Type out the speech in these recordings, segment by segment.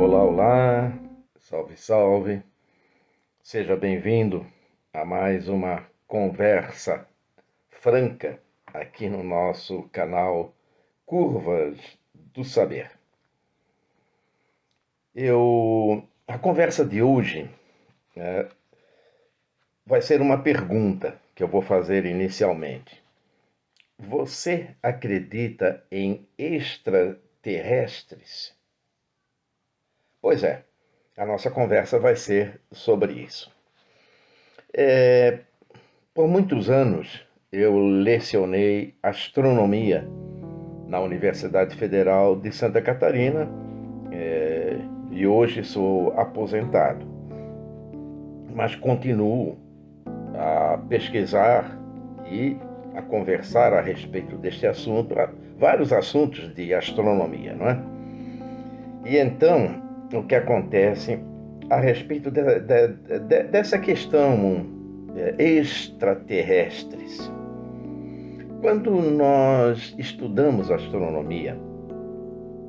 Olá, olá, salve, salve, seja bem-vindo a mais uma conversa franca aqui no nosso canal Curvas do Saber. A conversa de hoje vai ser uma pergunta que eu vou fazer inicialmente. Você acredita em extraterrestres? Pois é, a nossa conversa vai ser sobre isso. Por muitos anos eu lecionei astronomia na Universidade Federal de Santa Catarina e hoje sou aposentado, mas continuo a pesquisar e a conversar a respeito deste assunto, vários assuntos de astronomia, não é? E então, o que acontece a respeito dessa questão extraterrestres? Quando nós estudamos astronomia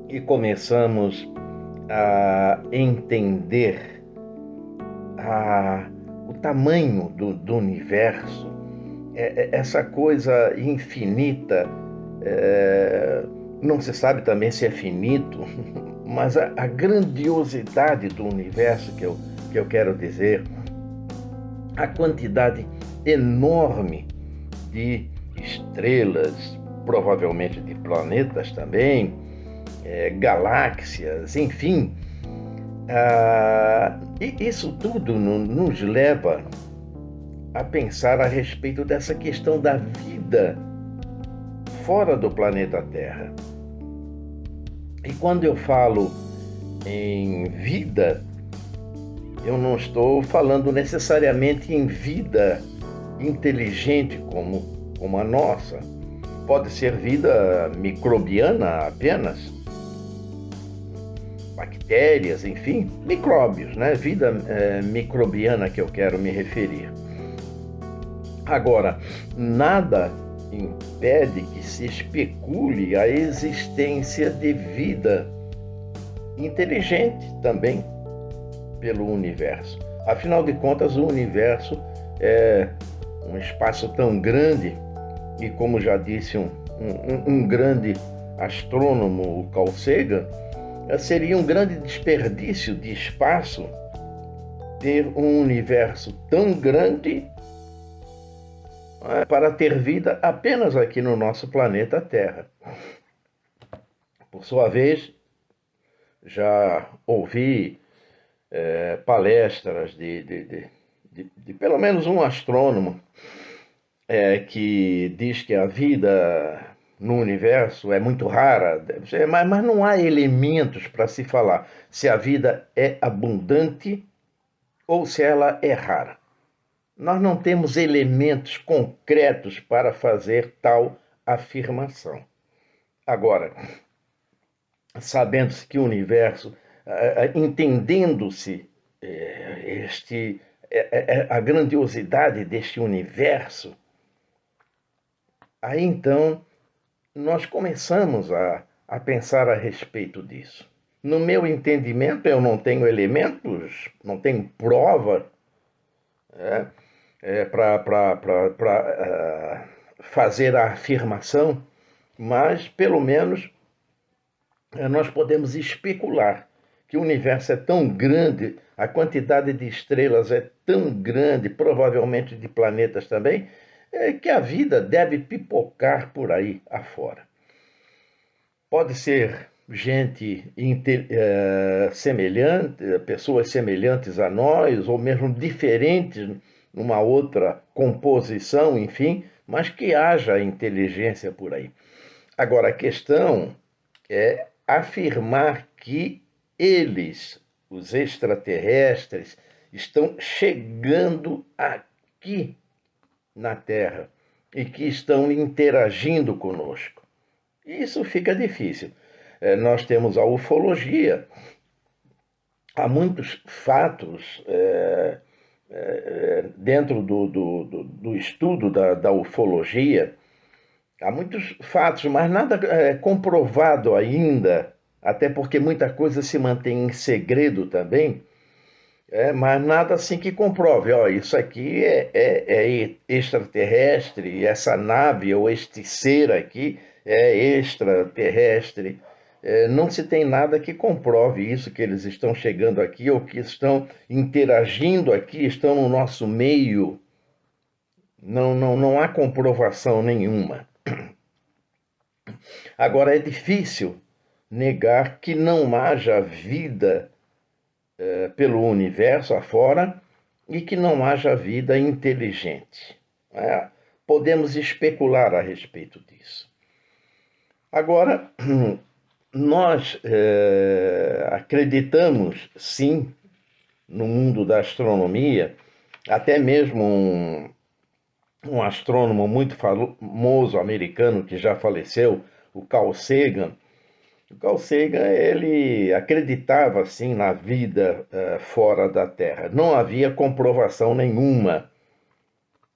e começamos a entender o tamanho do universo, essa coisa infinita, não se sabe também se é finito, mas a grandiosidade do universo que eu quero dizer, a quantidade enorme de estrelas, provavelmente de planetas também, galáxias, enfim. E isso tudo nos leva a pensar a respeito dessa questão da vida fora do planeta Terra. E quando eu falo em vida, eu não estou falando necessariamente em vida inteligente como a nossa. Pode ser vida microbiana apenas, bactérias, enfim, micróbios, né? Vida microbiana que eu quero me referir. Agora, nada impede que se especule a existência de vida inteligente também pelo universo. Afinal de contas, o universo é um espaço tão grande e, como já disse um grande astrônomo, o Carl Sagan, seria um grande desperdício de espaço ter um universo tão grande para ter vida apenas aqui no nosso planeta Terra. Por sua vez, já ouvi palestras de pelo menos um astrônomo que diz que a vida no universo é muito rara, mas não há elementos para se falar se a vida é abundante ou se ela é rara. Nós não temos elementos concretos para fazer tal afirmação. Agora, sabendo-se que o universo, entendendo-se a grandiosidade deste universo, aí então nós começamos a pensar a respeito disso. No meu entendimento, eu não tenho elementos, não tenho prova para fazer a afirmação, mas pelo menos nós podemos especular que o universo é tão grande, a quantidade de estrelas é tão grande, provavelmente de planetas também, que a vida deve pipocar por aí afora. Pode ser gente semelhante, pessoas semelhantes a nós, ou mesmo diferentes numa outra composição, enfim, mas que haja inteligência por aí. Agora, a questão é afirmar que eles, os extraterrestres, estão chegando aqui na Terra e que estão interagindo conosco. Isso fica difícil. Nós temos a ufologia. Há muitos fatos dentro do estudo da ufologia. Há muitos fatos, mas nada comprovado ainda até porque muita coisa se mantém em segredo também, mas nada assim que comprove, ó, isso aqui é extraterrestre, essa nave ou este ser aqui é extraterrestre. Não se tem nada que comprove isso, que eles estão chegando aqui ou que estão interagindo aqui, estão no nosso meio. Não, não, não há comprovação nenhuma. Agora, é difícil negar que não haja vida pelo universo afora e que não haja vida inteligente. Podemos especular a respeito disso. Agora, nós acreditamos, sim, no mundo da astronomia, até mesmo um astrônomo muito famoso americano que já faleceu, o Carl Sagan. O Carl Sagan, ele acreditava sim na vida fora da Terra. Não havia comprovação nenhuma.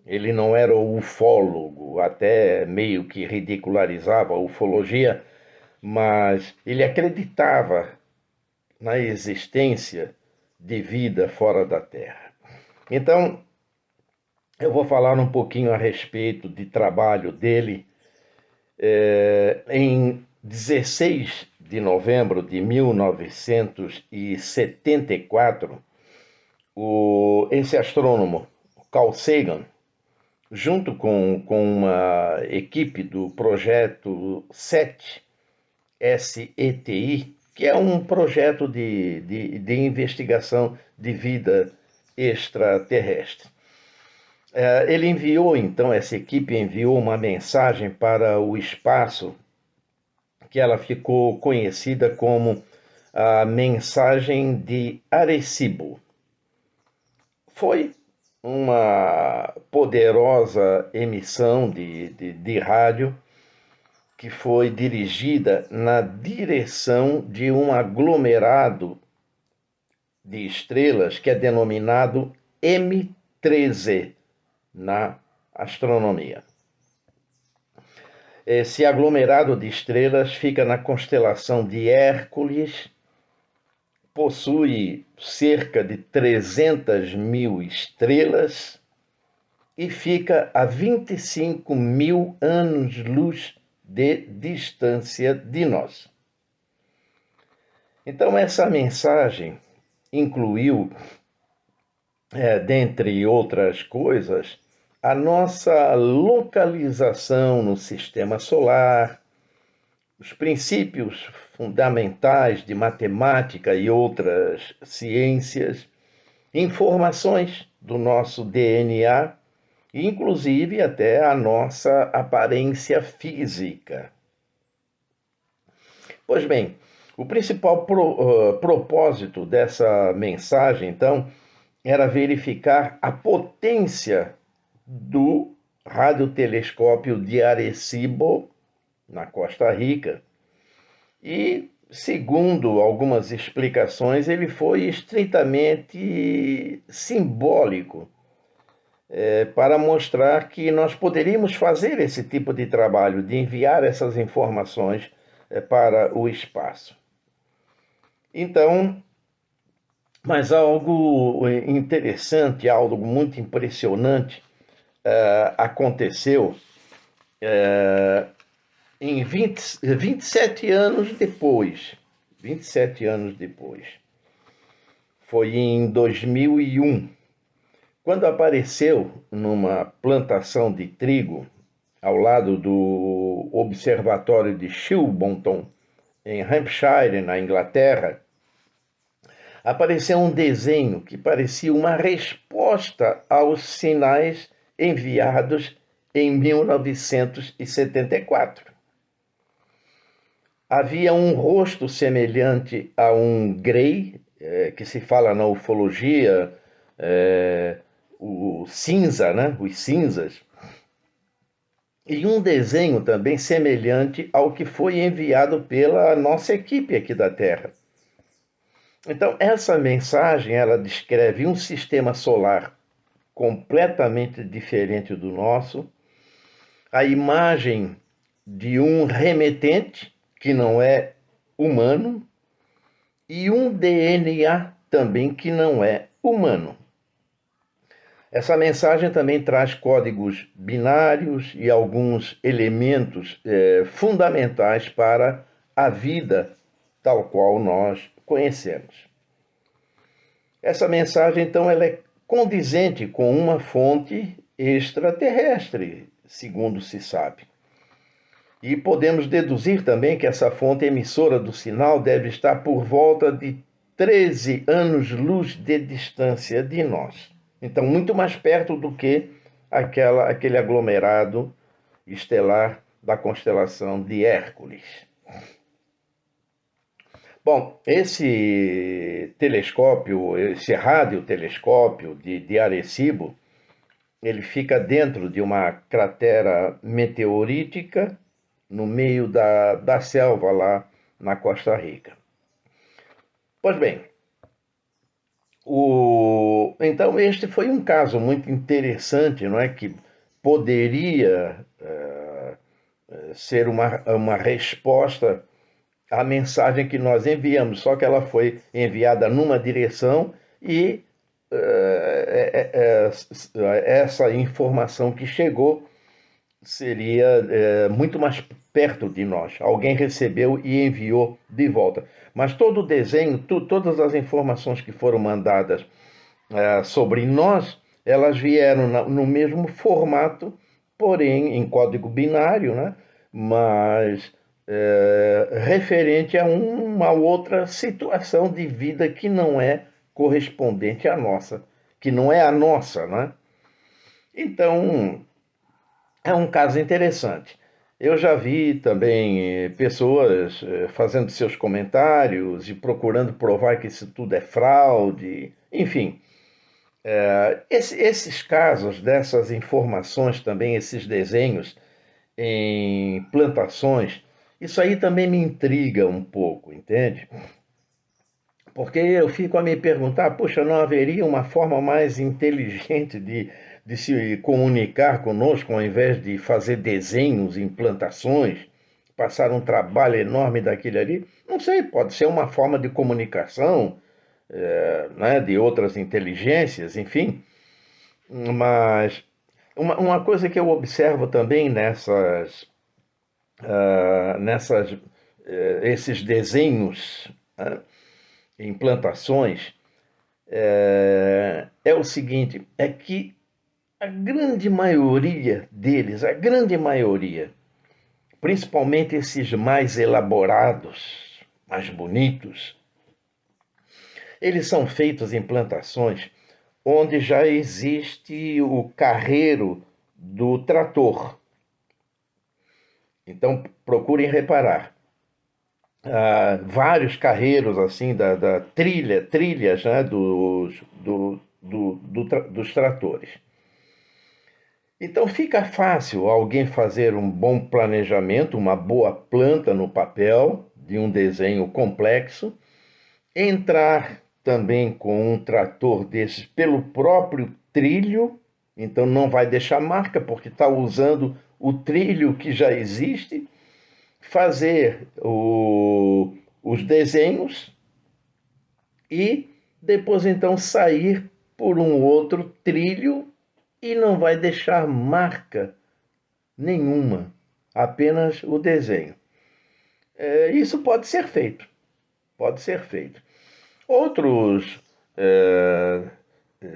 Ele não era ufólogo, até meio que ridicularizava a ufologia, mas ele acreditava na existência de vida fora da Terra. Então, eu vou falar um pouquinho a respeito de trabalho dele. Em 16 de novembro de 1974, esse astrônomo, Carl Sagan, junto com uma equipe do projeto SETI, SETI, que é um projeto de investigação de vida extraterrestre. Ele enviou, então, essa equipe enviou uma mensagem para o espaço, que ela ficou conhecida como a mensagem de Arecibo. Foi uma poderosa emissão de rádio que foi dirigida na direção de um aglomerado de estrelas que é denominado M13 na astronomia. Esse aglomerado de estrelas fica na constelação de Hércules, possui cerca de 300 mil estrelas e fica a 25 mil anos-luz de distância de nós. Então, essa mensagem incluiu, dentre outras coisas, a nossa localização no sistema solar, os princípios fundamentais de matemática e outras ciências, informações do nosso DNA, inclusive até a nossa aparência física. Pois bem, o principal propósito dessa mensagem, então, era verificar a potência do radiotelescópio de Arecibo, na Costa Rica, e, segundo algumas explicações, ele foi estritamente simbólico, para mostrar que nós poderíamos fazer esse tipo de trabalho, de enviar essas informações para o espaço. Então, mas algo interessante, algo muito impressionante aconteceu em 27 anos depois. 27 anos depois. Foi em 2001, quando apareceu numa plantação de trigo ao lado do Observatório de Shilbonton, em Hampshire, na Inglaterra, apareceu um desenho que parecia uma resposta aos sinais enviados em 1974. Havia um rosto semelhante a um grey, que se fala na ufologia, o cinza, né? Os cinzas, e um desenho também semelhante ao que foi enviado pela nossa equipe aqui da Terra. Então, essa mensagem, ela descreve um sistema solar completamente diferente do nosso, a imagem de um remetente, que não é humano e um DNA também que não é humano. Essa mensagem também traz códigos binários e alguns elementos fundamentais para a vida tal qual nós conhecemos. Essa mensagem, então, ela é condizente com uma fonte extraterrestre, segundo se sabe. E podemos deduzir também que essa fonte emissora do sinal deve estar por volta de 13 anos-luz de distância de nós. Então, muito mais perto do que aquele aglomerado estelar da constelação de Hércules. Bom, esse telescópio, esse radiotelescópio de Arecibo, ele fica dentro de uma cratera meteorítica no meio da selva lá na Costa Rica. Pois bem, então este foi um caso muito interessante, não é, que poderia ser uma resposta à mensagem que nós enviamos, só que ela foi enviada numa direção e essa informação que chegou seria muito mais perto de nós. Alguém recebeu e enviou de volta. Mas todo o desenho, todas as informações que foram mandadas sobre nós, elas vieram no mesmo formato, porém em código binário, né? Mas referente a uma outra situação de vida que não é correspondente à nossa, que não é a nossa, né? Então, é um caso interessante. Eu já vi também pessoas fazendo seus comentários e procurando provar que isso tudo é fraude, enfim. Esses casos, dessas informações também, esses desenhos em plantações, isso aí também me intriga um pouco, entende? Porque eu fico a me perguntar, puxa, não haveria uma forma mais inteligente de se comunicar conosco, ao invés de fazer desenhos em plantações, passar um trabalho enorme daquele ali? Não sei, pode ser uma forma de comunicação, né, de outras inteligências, enfim. Mas uma coisa que eu observo também esses desenhos, né, em plantações, é o seguinte, é que a grande maioria deles, a grande maioria, principalmente esses mais elaborados, mais bonitos, eles são feitos em plantações onde já existe o carreiro do trator. Então, procurem reparar. Vários carreiros assim da trilhas, né, dos tratores. Então fica fácil alguém fazer um bom planejamento, uma boa planta no papel, de um desenho complexo, entrar também com um trator desses pelo próprio trilho, então não vai deixar marca, porque está usando o trilho que já existe, fazer os desenhos e depois então sair por um outro trilho e não vai deixar marca nenhuma, apenas o desenho. Isso pode ser feito, pode ser feito. Outros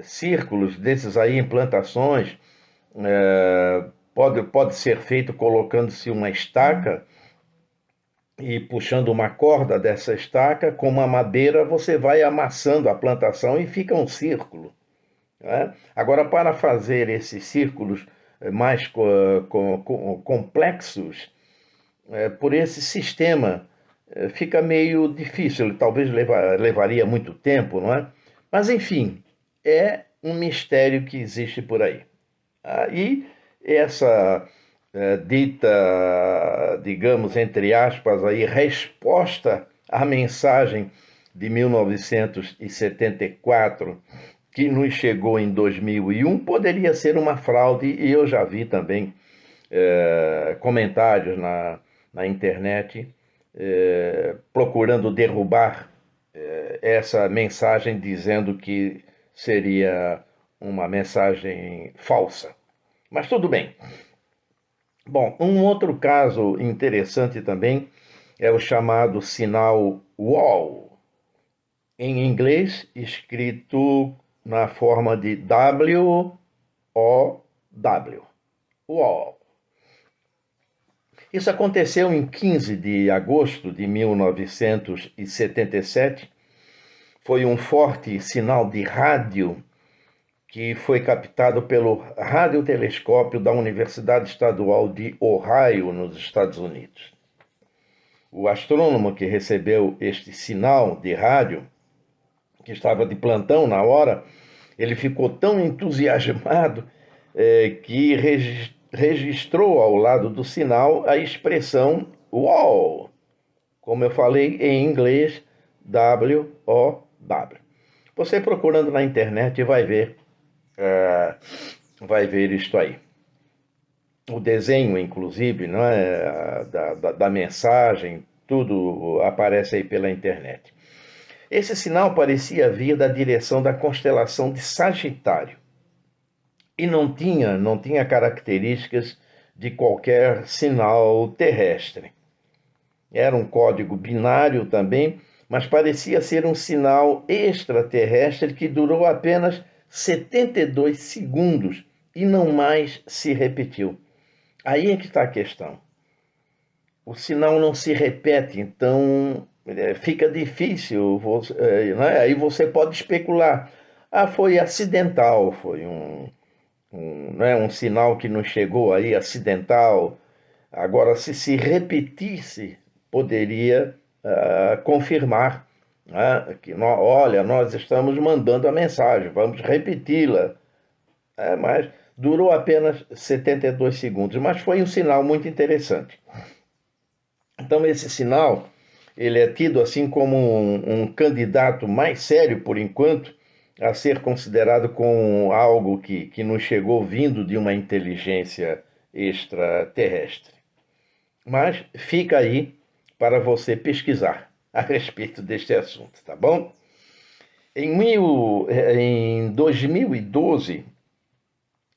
círculos desses aí, implantações, pode ser feito colocando-se uma estaca e puxando uma corda dessa estaca, com uma madeira você vai amassando a plantação e fica um círculo. Né? Agora, para fazer esses círculos mais complexos, por esse sistema, fica meio difícil, talvez levaria muito tempo, não é? Mas, enfim, é um mistério que existe por aí. E essa dita, digamos, entre aspas, aí, resposta à mensagem de 1974, que nos chegou em 2001, poderia ser uma fraude, e eu já vi também comentários na internet procurando derrubar essa mensagem, dizendo que seria uma mensagem falsa. Mas tudo bem. Bom, um outro caso interessante também é o chamado sinal WOW, em inglês escrito na forma de W-O-W. WOW. Isso aconteceu em 15 de agosto de 1977. Foi um forte sinal de rádio que foi captado pelo radiotelescópio da Universidade Estadual de Ohio, nos Estados Unidos. O astrônomo que recebeu este sinal de rádio, que estava de plantão na hora, ele ficou tão entusiasmado que registrou ao lado do sinal a expressão "wow", como eu falei em inglês, W-O-W. Você procurando na internet vai ver isto aí. O desenho, inclusive, não é, da mensagem, tudo aparece aí pela internet. Esse sinal parecia vir da direção da constelação de Sagitário e não tinha características de qualquer sinal terrestre. Era um código binário também, mas parecia ser um sinal extraterrestre que durou apenas 72 segundos e não mais se repetiu. Aí é que está a questão. O sinal não se repete, então fica difícil, né? Aí você pode especular. Foi acidental, foi um sinal que nos chegou aí, acidental. Agora, se repetisse, poderia confirmar, que nós estamos mandando a mensagem, vamos repeti-la. Mas durou apenas 72 segundos, mas foi um sinal muito interessante. Então, esse sinal, ele é tido assim como um candidato mais sério, por enquanto, a ser considerado como algo que nos chegou vindo de uma inteligência extraterrestre. Mas fica aí para você pesquisar a respeito deste assunto, tá bom? Em 2012,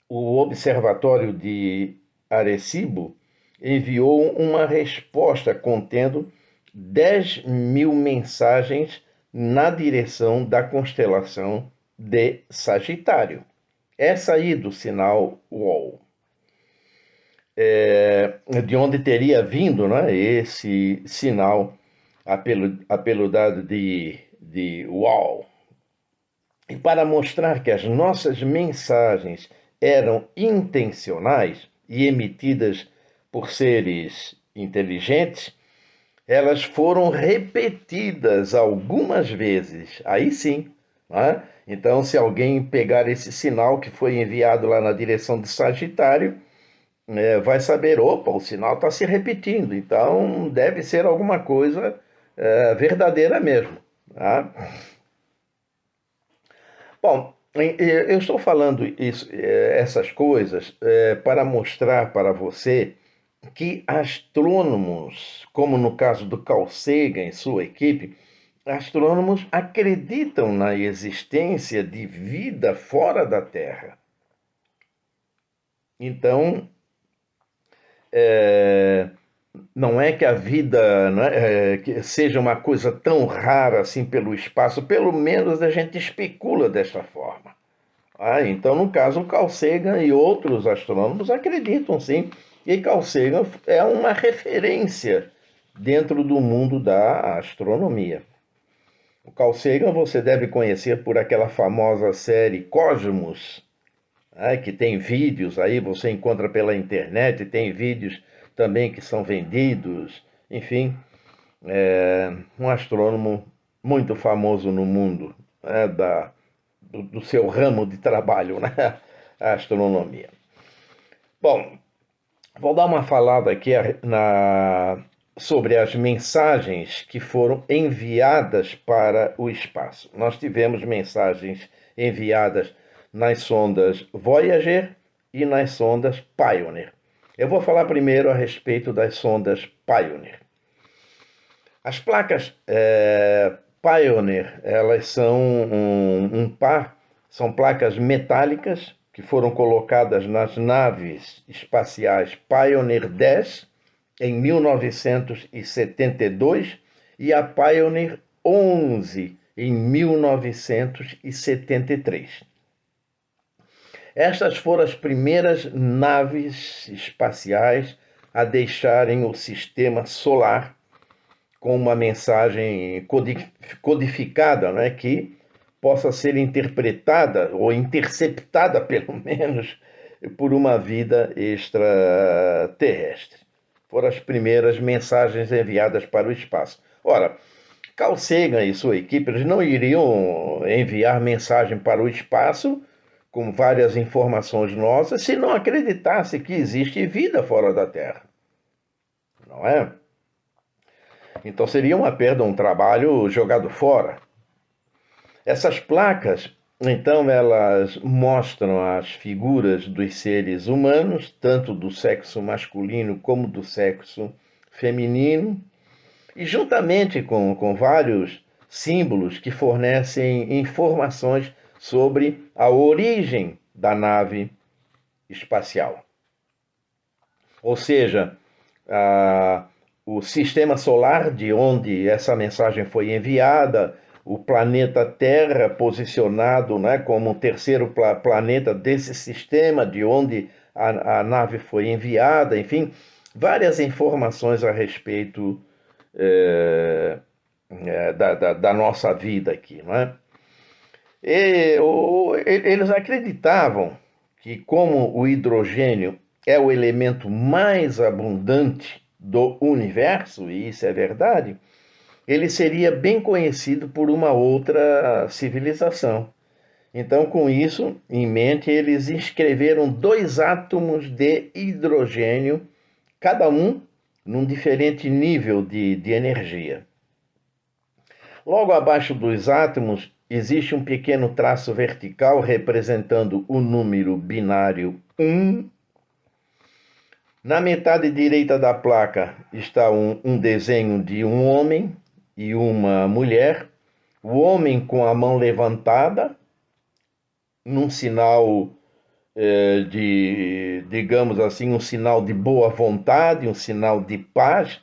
o Observatório de Arecibo enviou uma resposta contendo 10.000 mensagens na direção da constelação de Sagitário. Essa aí do sinal WOW. De onde teria vindo, né, esse sinal apelidado de WOW. E para mostrar que as nossas mensagens eram intencionais e emitidas por seres inteligentes, elas foram repetidas algumas vezes. Aí sim, né? Então, se alguém pegar esse sinal que foi enviado lá na direção de Sagitário, vai saber, opa, o sinal está se repetindo, então deve ser alguma coisa verdadeira mesmo. Tá? Bom, eu estou falando essas coisas para mostrar para você que astrônomos, como no caso do Carl Sagan e sua equipe, astrônomos acreditam na existência de vida fora da Terra. Então, não é que a vida, né, que seja uma coisa tão rara assim pelo espaço, pelo menos a gente especula desta forma. Então, no caso, Carl Sagan e outros astrônomos acreditam sim, e Carl Sagan é uma referência dentro do mundo da astronomia. O Carl Sagan você deve conhecer por aquela famosa série Cosmos, que tem vídeos aí, você encontra pela internet, tem vídeos também que são vendidos, enfim, um astrônomo muito famoso no mundo, do seu ramo de trabalho, né? A astronomia. Bom, vou dar uma falada aqui sobre as mensagens que foram enviadas para o espaço. Nós tivemos mensagens enviadas nas sondas Voyager e nas sondas Pioneer. Eu vou falar primeiro a respeito das sondas Pioneer. As placas Pioneer, elas são um par, são placas metálicas que foram colocadas nas naves espaciais Pioneer 10 em 1972 e a Pioneer 11 em 1973. Estas foram as primeiras naves espaciais a deixarem o sistema solar com uma mensagem codificada, né, que possa ser interpretada ou interceptada, pelo menos, por uma vida extraterrestre. Foram as primeiras mensagens enviadas para o espaço. Ora, Carl Sagan e sua equipe eles não iriam enviar mensagem para o espaço com várias informações nossas se não acreditasse que existe vida fora da Terra. Não é? Então seria uma perda, um trabalho jogado fora. Essas placas, então, elas mostram as figuras dos seres humanos, tanto do sexo masculino como do sexo feminino, e juntamente com vários símbolos que fornecem informações sobre a origem da nave espacial. Ou seja, o sistema solar de onde essa mensagem foi enviada, o planeta Terra posicionado, né, como o terceiro planeta desse sistema de onde a nave foi enviada, enfim, várias informações a respeito da nossa vida aqui, não é? Eles acreditavam que, como o hidrogênio é o elemento mais abundante do universo, e isso é verdade, ele seria bem conhecido por uma outra civilização. Então, com isso em mente, eles escreveram 2 átomos de hidrogênio, cada um num diferente nível de energia. Logo abaixo dos átomos existe um pequeno traço vertical representando o número binário 1. Na metade direita da placa está um desenho de um homem e uma mulher. O homem com a mão levantada, num sinal digamos assim, um sinal de boa vontade, um sinal de paz.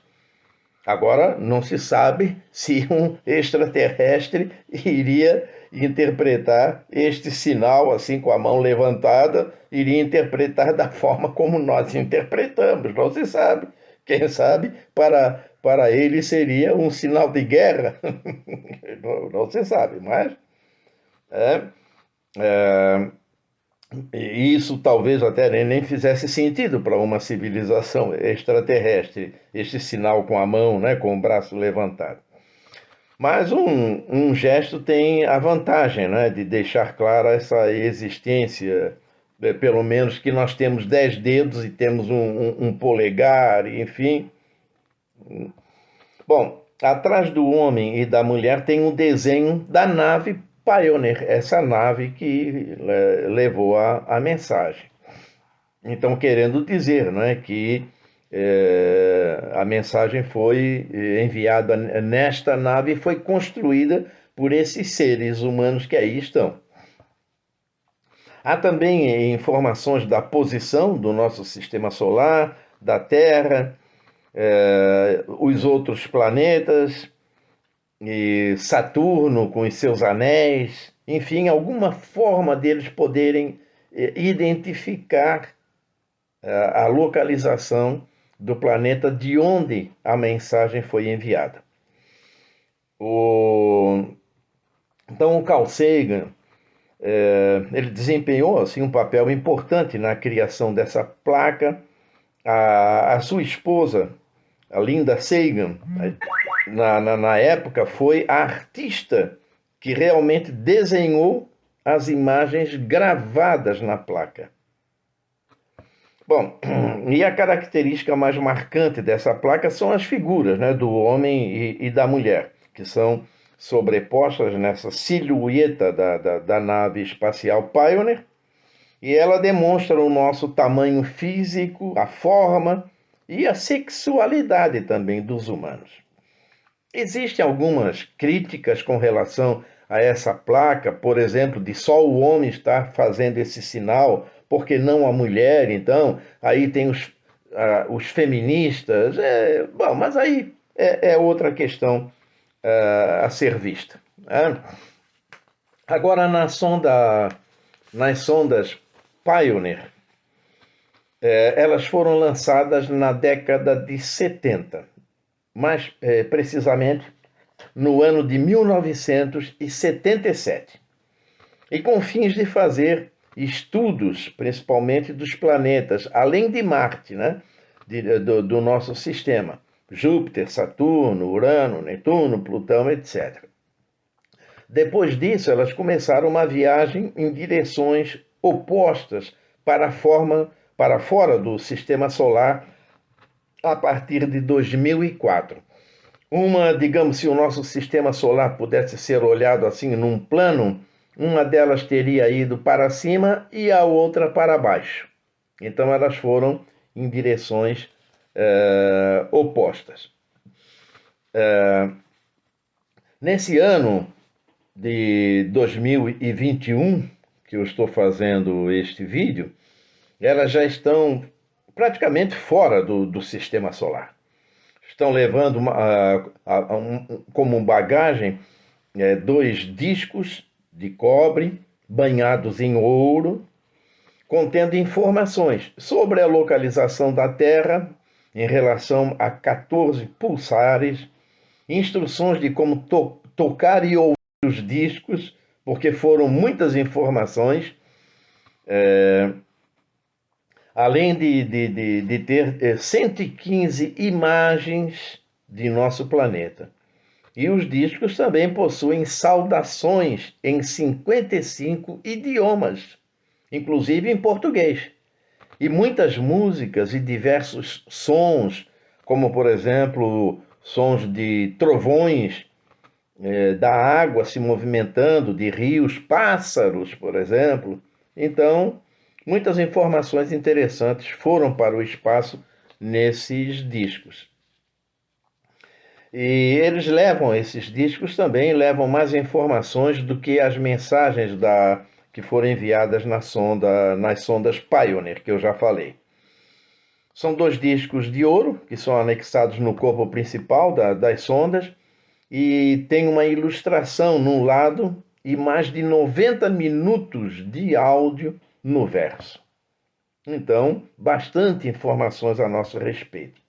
Agora, não se sabe se um extraterrestre iria interpretar este sinal, assim, com a mão levantada, iria interpretar da forma como nós interpretamos. Não se sabe. Quem sabe, para ele seria um sinal de guerra. Não se sabe, mas... E isso talvez até nem fizesse sentido para uma civilização extraterrestre, este sinal com a mão, né, com o braço levantado. Mas um gesto tem a vantagem, né, de deixar clara essa existência, pelo menos que nós temos 10 dedos e temos um polegar, enfim. Bom, atrás do homem e da mulher tem um desenho da nave Pioneer, essa nave que levou a mensagem. Então, querendo dizer, não é, que a mensagem foi enviada nesta nave e foi construída por esses seres humanos que aí estão. Há também informações da posição do nosso sistema solar, da Terra, os outros planetas, e Saturno com os seus anéis, enfim, alguma forma deles poderem identificar a localização do planeta de onde a mensagem foi enviada. Então, o Carl Sagan ele desempenhou assim, um papel importante na criação dessa placa. A sua esposa, a Linda Sagan, na época, foi a artista que realmente desenhou as imagens gravadas na placa. Bom, e a característica mais marcante dessa placa são as figuras, né, do homem e da mulher, que são sobrepostas nessa silhueta da nave espacial Pioneer, e ela demonstra o nosso tamanho físico, a forma e a sexualidade também dos humanos. Existem algumas críticas com relação a essa placa, por exemplo, de só o homem estar fazendo esse sinal, porque não a mulher, então, aí tem os feministas, bom, mas aí é outra questão a ser vista. Né? Agora, nas sondas Pioneer, elas foram lançadas na década de 70, mais precisamente no ano de 1977, e com fins de fazer estudos, principalmente dos planetas, além de Marte, né? do nosso sistema, Júpiter, Saturno, Urano, Netuno, Plutão, etc. Depois disso, elas começaram uma viagem em direções opostas para fora do sistema solar a partir de 2004. Digamos, se o nosso sistema solar pudesse ser olhado assim num plano, uma delas teria ido para cima e a outra para baixo. Então elas foram em direções opostas. Nesse ano de 2021, que eu estou fazendo este vídeo, elas já estão praticamente fora do sistema solar. Estão levando como bagagem 2 discos de cobre banhados em ouro, contendo informações sobre a localização da Terra em relação a 14 pulsares, instruções de como tocar e ouvir os discos, porque foram muitas informações, além de ter 115 imagens de nosso planeta. E os discos também possuem saudações em 55 idiomas, inclusive em português. E muitas músicas e diversos sons, como por exemplo, sons de trovões, da água se movimentando, de rios, pássaros, por exemplo. Então, muitas informações interessantes foram para o espaço nesses discos. E esses discos também levam mais informações do que as mensagens que foram enviadas nas sondas Pioneer, que eu já falei. São 2 discos de ouro, que são anexados no corpo principal das sondas, e tem uma ilustração num lado e mais de 90 minutos de áudio no verso. Então, bastante informações a nosso respeito.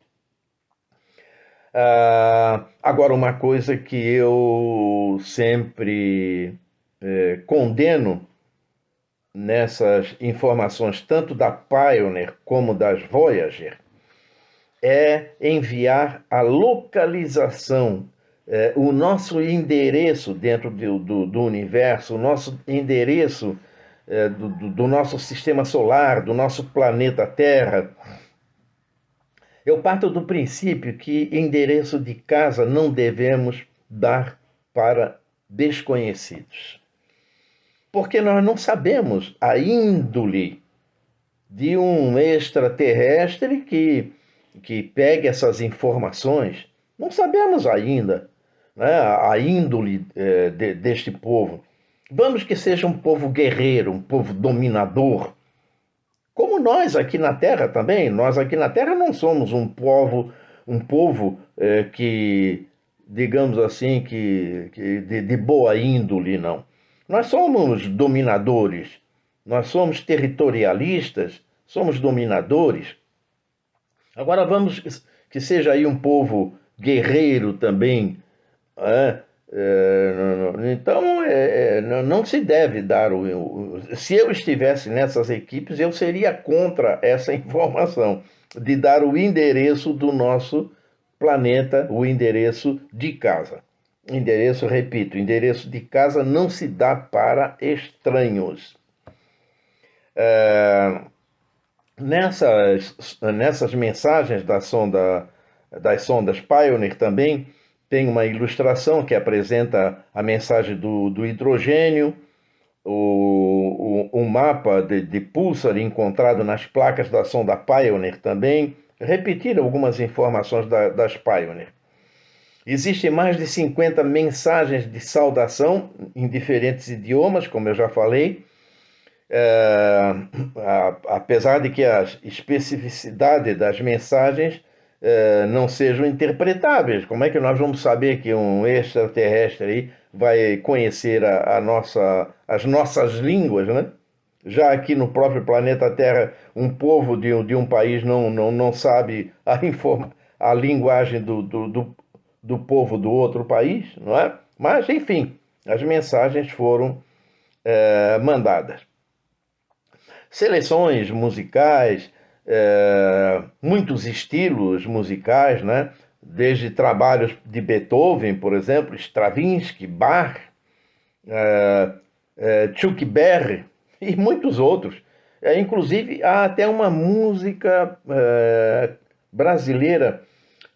Agora, uma coisa que eu sempre condeno nessas informações, tanto da Pioneer como das Voyager, é enviar a localização, o nosso endereço dentro do universo, o nosso endereço do nosso sistema solar, do nosso planeta Terra. Eu parto do princípio que endereço de casa não devemos dar para desconhecidos. Porque nós não sabemos a índole de um extraterrestre que pegue essas informações. Não sabemos ainda, né, a índole deste povo. Vamos que seja um povo guerreiro, um povo dominador. Como nós aqui na Terra também. Nós aqui na Terra não somos um povo que, digamos assim, de boa índole, não. Nós somos dominadores, nós somos territorialistas, somos dominadores. Agora vamos que seja aí um povo guerreiro também. Então, não se deve dar se eu estivesse nessas equipes, eu seria contra essa informação de dar o endereço do nosso planeta, o endereço de casa. Endereço, repito, endereço de casa não se dá para estranhos. Nessas mensagens das sondas Pioneer também tem uma ilustração que apresenta a mensagem do hidrogênio, um mapa de púlsar encontrado nas placas da sonda Pioneer também, repetir algumas informações das Pioneer. Existem mais de 50 mensagens de saudação em diferentes idiomas, como eu já falei, apesar de que a especificidade das mensagens não sejam interpretáveis. Como é que nós vamos saber que um extraterrestre aí vai conhecer as nossas línguas, né? Já aqui no próprio planeta Terra, um povo de um país não sabe a linguagem do povo do outro país, não é? Mas, enfim, as mensagens foram mandadas. Seleções musicais, muitos estilos musicais, né? Desde trabalhos de Beethoven, por exemplo, Stravinsky, Bach, Chuck Berry e muitos outros. Inclusive, há até uma música brasileira,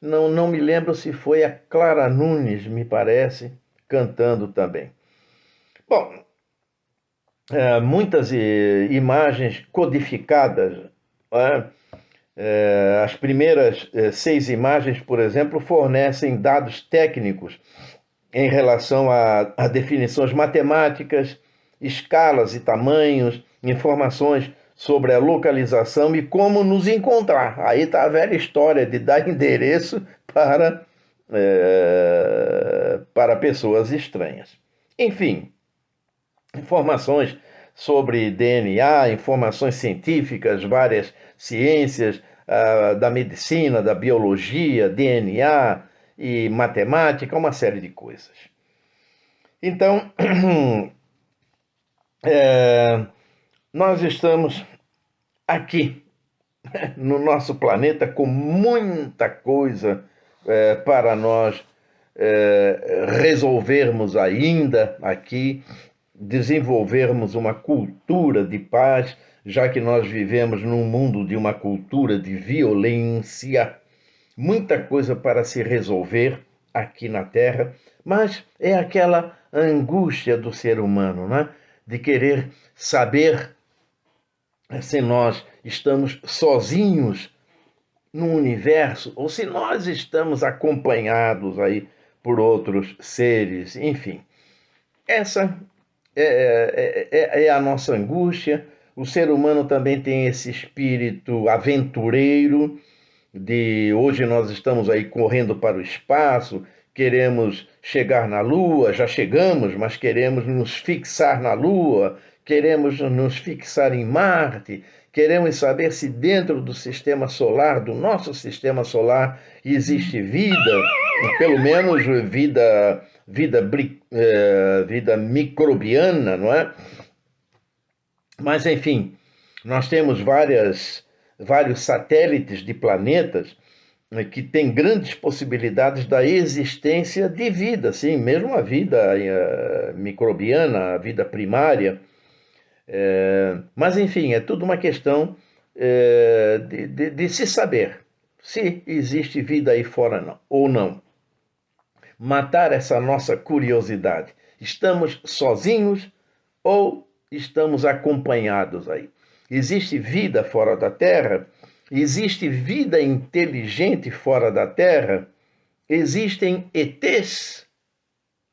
não me lembro se foi a Clara Nunes, me parece, cantando também. Bom, muitas imagens codificadas. As primeiras 6 imagens, por exemplo, fornecem dados técnicos em relação a definições matemáticas, escalas e tamanhos, informações sobre a localização e como nos encontrar. Aí está a velha história de dar endereço para pessoas estranhas. Enfim, informações sobre DNA, informações científicas, várias ciências da medicina, da biologia, DNA e matemática, uma série de coisas. Então, nós estamos aqui no nosso planeta com muita coisa para nós resolvermos ainda aqui, desenvolvermos uma cultura de paz, já que nós vivemos num mundo de uma cultura de violência. Muita coisa para se resolver aqui na Terra, mas é aquela angústia do ser humano, né? De querer saber se nós estamos sozinhos no universo ou se nós estamos acompanhados aí por outros seres, enfim. Essa é a nossa angústia. O ser humano também tem esse espírito aventureiro de hoje nós estamos aí correndo para o espaço, queremos chegar na Lua, já chegamos, mas queremos nos fixar na Lua, queremos nos fixar em Marte, queremos saber se dentro do sistema solar, do nosso sistema solar, existe vida, pelo menos vida microbiana, não é? Mas, enfim, nós temos vários satélites de planetas que têm grandes possibilidades da existência de vida, sim, mesmo a vida microbiana, a vida primária. Mas, enfim, é tudo uma questão de se saber se existe vida aí fora ou não. Matar essa nossa curiosidade. Estamos sozinhos ou estamos acompanhados aí? Existe vida fora da Terra? Existe vida inteligente fora da Terra? Existem ETs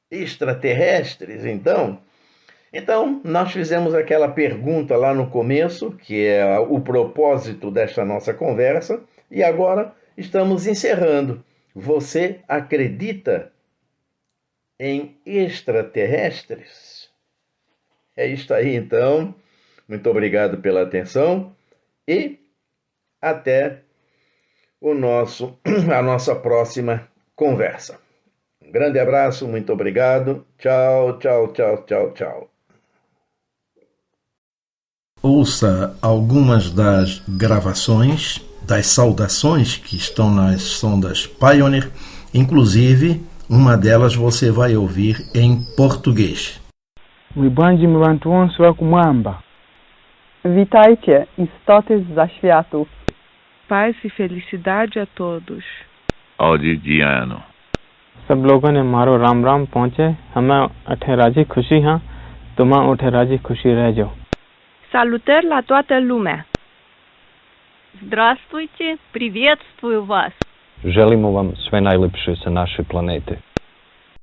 extraterrestres, então? Então, nós fizemos aquela pergunta lá no começo, que é o propósito desta nossa conversa, e agora estamos encerrando. Você acredita em extraterrestres? É isto aí, então. Muito obrigado pela atenção e até a nossa próxima conversa. Um grande abraço, muito obrigado. Tchau, tchau, tchau, tchau, tchau. Ouça algumas das gravações, das saudações que estão nas sondas Pioneer, inclusive uma delas você vai ouvir em português. Witajcie, istoty z zaświatów. Paz e felicidade a todos. Audidiano. सब लोगों ने मारो राम राम पहुँचे हमें अठे राजी खुशी हाँ तुम उठे राजी खुशी रह जाओ. Salutări la toată lumea. Здравствуйте, приветствую вас. Želimo vam sve najlepše sa naše planete.